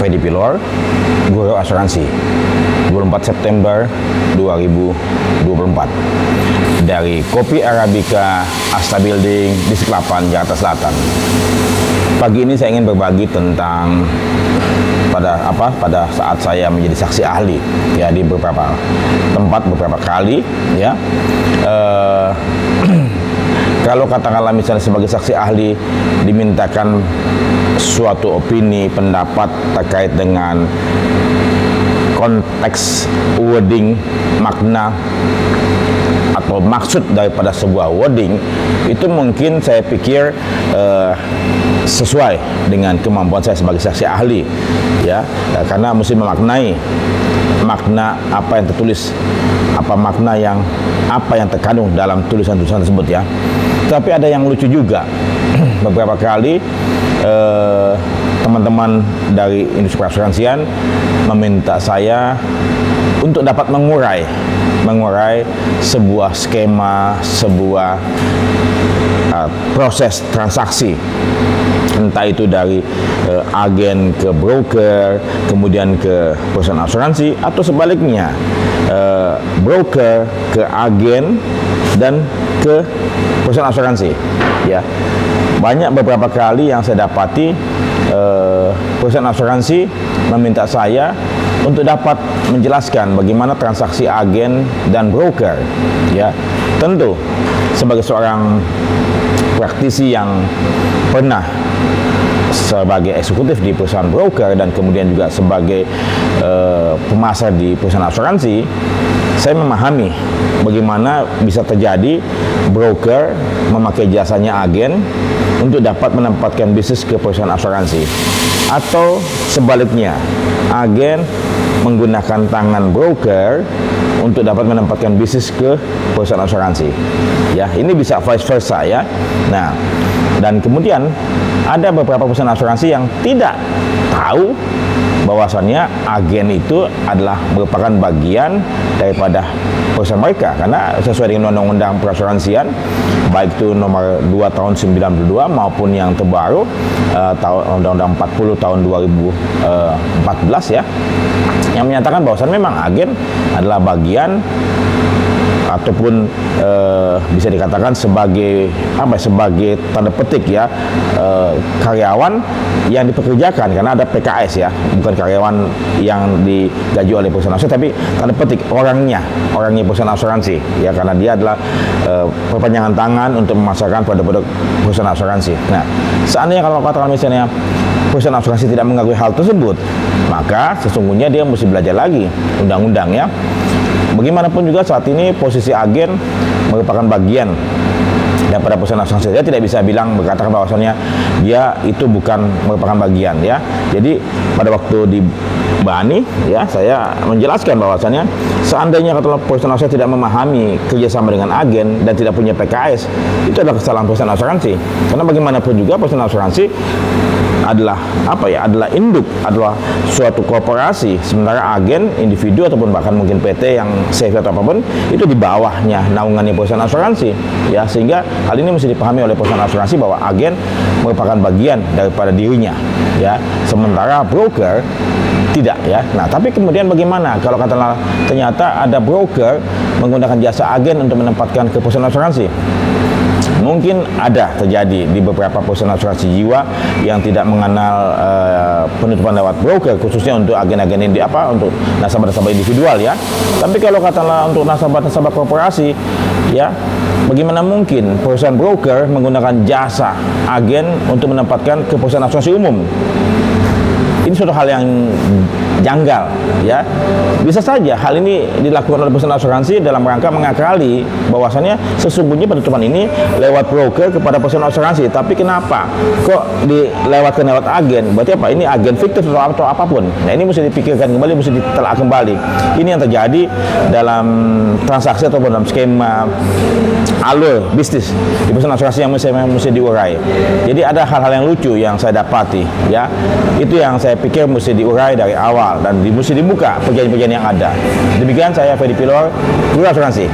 Freddy Pilor, Guru Asuransi, 24 September 2024 dari Kopi Arabica Asta Building di Seklapan, Jakarta Selatan. Pagi ini saya ingin berbagi tentang pada saat saya menjadi saksi ahli ya di beberapa tempat beberapa kali ya. Kalau katakanlah misalnya sebagai saksi ahli dimintakan suatu opini, pendapat terkait dengan konteks wording, makna atau maksud daripada sebuah wording, itu mungkin saya pikir sesuai dengan kemampuan saya sebagai saksi ahli ya, karena mesti memaknai makna apa yang tertulis, apa yang terkandung dalam tulisan-tulisan tersebut ya. Tapi ada yang lucu juga. Beberapa kali teman-teman dari industri perasuransian meminta saya untuk dapat mengurai sebuah skema, sebuah proses transaksi, entah itu dari agen ke broker, kemudian ke perusahaan asuransi, atau sebaliknya broker ke agen dan ke perusahaan asuransi ya. Banyak beberapa kali yang saya dapati perusahaan asuransi meminta saya untuk dapat menjelaskan bagaimana transaksi agen dan broker ya. Tentu sebagai seorang praktisi yang pernah sebagai eksekutif di perusahaan broker dan kemudian juga sebagai pemasar di perusahaan asuransi, saya memahami bagaimana bisa terjadi broker memakai jasanya agen untuk dapat menempatkan bisnis ke perusahaan asuransi, atau sebaliknya agen menggunakan tangan broker untuk dapat menempatkan bisnis ke perusahaan asuransi ya. Ini bisa vice versa ya. Nah, dan kemudian ada beberapa perusahaan asuransi yang tidak tahu bahwasannya agen itu adalah merupakan bagian daripada perusahaan mereka, karena sesuai dengan undang-undang perasuransian baik itu nomor 2 tahun 92 maupun yang terbaru undang-undang 40 tahun 2014 ya, yang menyatakan bahwasannya memang agen adalah bagian ataupun bisa dikatakan sebagai sebagai tanda petik ya, karyawan yang dipekerjakan, karena ada PKS ya, bukan karyawan yang digaji oleh perusahaan asuransi, tapi tanda petik orangnya perusahaan asuransi ya, karena dia adalah perpanjangan tangan untuk memasarkan produk-produk perusahaan asuransi. Nah, seandainya kalau katakan misalnya perusahaan asuransi tidak mengakui hal tersebut, maka sesungguhnya dia mesti belajar lagi undang-undang ya. Bagaimanapun juga saat ini posisi agen merupakan bagian daripada perusahaan asuransi. Dia tidak bisa berkatakan bahwasannya dia itu bukan merupakan bagian ya. Jadi pada waktu di Bani ya, saya menjelaskan bahwasannya seandainya kalau perusahaan asuransi tidak memahami kerjasama dengan agen dan tidak punya PKS, itu adalah kesalahan perusahaan asuransi. Karena bagaimanapun juga perusahaan asuransi adalah adalah induk, adalah suatu korporasi, sementara agen individu ataupun bahkan mungkin PT yang CV atau apapun itu di bawahnya naungannya perusahaan asuransi ya. Sehingga hal ini mesti dipahami oleh perusahaan asuransi bahwa agen merupakan bagian daripada dirinya ya, sementara broker tidak ya. Nah, tapi kemudian bagaimana kalau katakanlah ternyata ada broker menggunakan jasa agen untuk menempatkan ke perusahaan asuransi? Mungkin ada terjadi di beberapa perusahaan asuransi jiwa yang tidak mengenal penutupan lewat broker, khususnya untuk agen-agen ini untuk nasabah-nasabah individual ya. Tapi kalau katakanlah untuk nasabah-nasabah korporasi ya, bagaimana mungkin perusahaan broker menggunakan jasa agen untuk menempatkan ke perusahaan asuransi umum? Ini suatu hal yang janggal ya. Bisa saja hal ini dilakukan oleh perusahaan asuransi dalam rangka mengakali bahwasannya sesungguhnya penutupan ini lewat broker kepada perusahaan asuransi, tapi kenapa kok dilewatkan lewat agen? Berarti apa? Ini agen fiktif atau apapun. Nah, ini mesti dipikirkan kembali, mesti ditelaah kembali. Ini yang terjadi dalam transaksi ataupun dalam skema alur bisnis di perusahaan asuransi yang mesti diurai. Jadi ada hal-hal yang lucu yang saya dapati ya. Itu yang saya pikir mesti diurai dari awal dan mesti dibuka perjanjian-perjanjian yang ada. Demikian saya Freddy Pilor, Guru Asuransi.